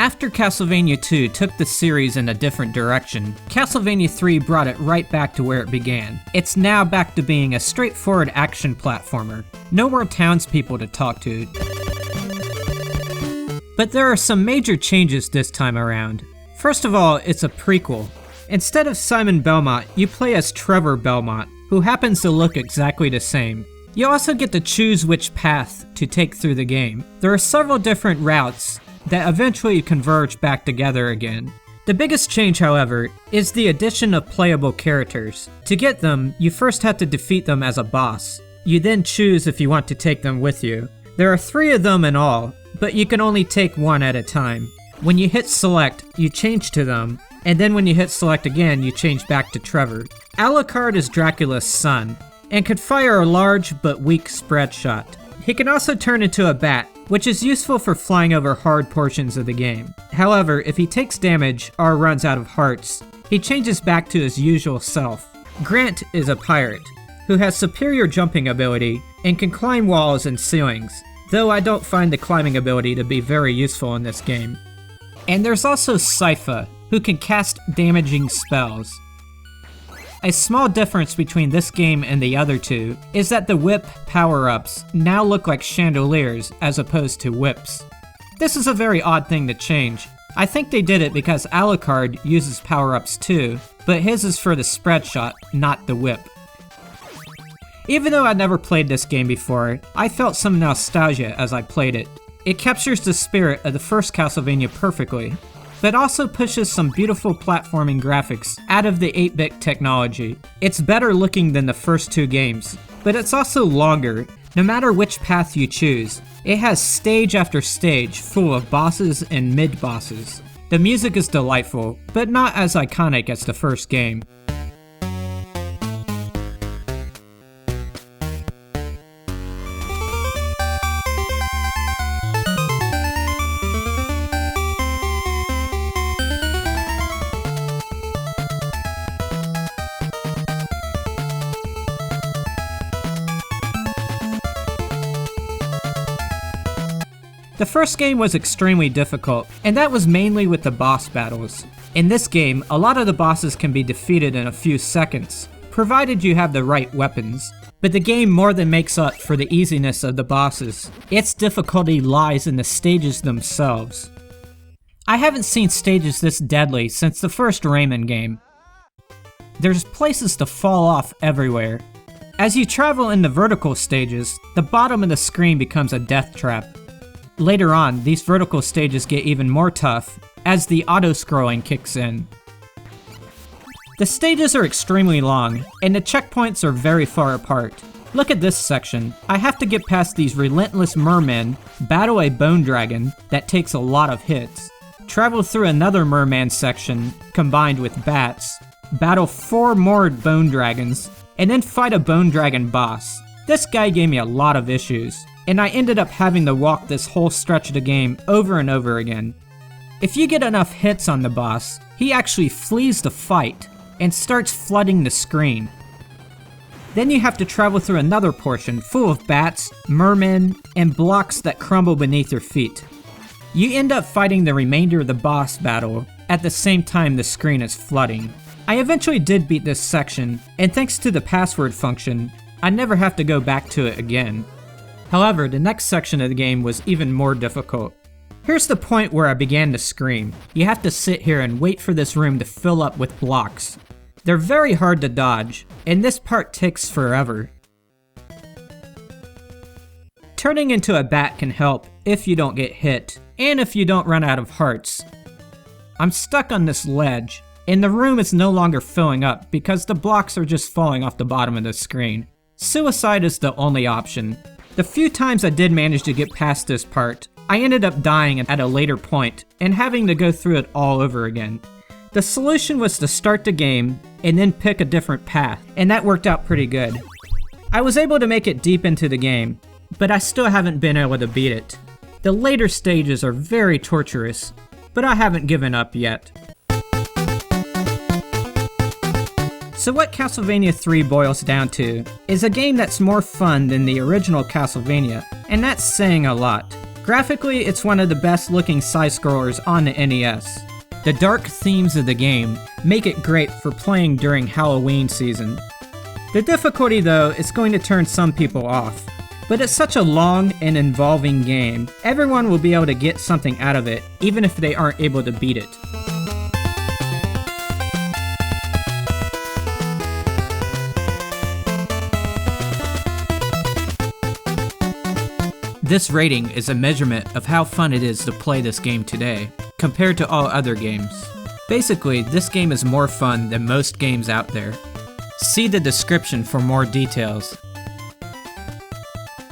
After Castlevania 2 took the series in a different direction, Castlevania 3 brought it right back to where it began. It's now back to being a straightforward action platformer. No more townspeople to talk to. But there are some major changes this time around. First of all, it's a prequel. Instead of Simon Belmont, you play as Trevor Belmont, who happens to look exactly the same. You also get to choose which path to take through the game. There are several different routes that eventually converge back together again. The biggest change, however, is the addition of playable characters. To get them, you first have to defeat them as a boss. You then choose if you want to take them with you. There are 3 of them in all, but you can only take one at a time. When you hit select, you change to them, and then when you hit select again, you change back to Trevor. Alucard is Dracula's son, and could fire a large but weak spread shot. He can also turn into a bat, which is useful for flying over hard portions of the game. However, if he takes damage or runs out of hearts, he changes back to his usual self. Grant is a pirate, who has superior jumping ability and can climb walls and ceilings, though I don't find the climbing ability to be very useful in this game. And there's also Sypha, who can cast damaging spells. A small difference between this game and the other two is that the whip power-ups now look like chandeliers as opposed to whips. This is a very odd thing to change. I think they did it because Alucard uses power-ups too, but his is for the spread shot, not the whip. Even though I'd never played this game before, I felt some nostalgia as I played it. It captures the spirit of the first Castlevania perfectly, but also pushes some beautiful platforming graphics out of the 8-bit technology. It's better looking than the first 2 games, but it's also longer. No matter which path you choose, it has stage after stage full of bosses and mid-bosses. The music is delightful, but not as iconic as the first game. The first game was extremely difficult, and that was mainly with the boss battles. In this game, a lot of the bosses can be defeated in a few seconds, provided you have the right weapons. But the game more than makes up for the easiness of the bosses. Its difficulty lies in the stages themselves. I haven't seen stages this deadly since the first Rayman game. There's places to fall off everywhere. As you travel in the vertical stages, the bottom of the screen becomes a death trap. Later on, these vertical stages get even more tough as the auto-scrolling kicks in. The stages are extremely long, and the checkpoints are very far apart. Look at this section. I have to get past these relentless mermen, battle a bone dragon that takes a lot of hits, travel through another merman section combined with bats, battle 4 more bone dragons, and then fight a bone dragon boss. This guy gave me a lot of issues, and I ended up having to walk this whole stretch of the game over and over again. If you get enough hits on the boss, he actually flees the fight and starts flooding the screen. Then you have to travel through another portion full of bats, mermen, and blocks that crumble beneath your feet. You end up fighting the remainder of the boss battle at the same time the screen is flooding. I eventually did beat this section, and thanks to the password function, I never have to go back to it again. However, the next section of the game was even more difficult. Here's the point where I began to scream. You have to sit here and wait for this room to fill up with blocks. They're very hard to dodge, and this part takes forever. Turning into a bat can help if you don't get hit, and if you don't run out of hearts. I'm stuck on this ledge, and the room is no longer filling up because the blocks are just falling off the bottom of the screen. Suicide is the only option. The few times I did manage to get past this part, I ended up dying at a later point and having to go through it all over again. The solution was to start the game and then pick a different path, and that worked out pretty good. I was able to make it deep into the game, but I still haven't been able to beat it. The later stages are very torturous, but I haven't given up yet. So what Castlevania 3 boils down to is a game that's more fun than the original Castlevania, and that's saying a lot. Graphically, it's one of the best looking side-scrollers on the NES. The dark themes of the game make it great for playing during Halloween season. The difficulty though is going to turn some people off, but it's such a long and involving game, everyone will be able to get something out of it, even if they aren't able to beat it. This rating is a measurement of how fun it is to play this game today, compared to all other games. Basically, this game is more fun than most games out there. See the description for more details.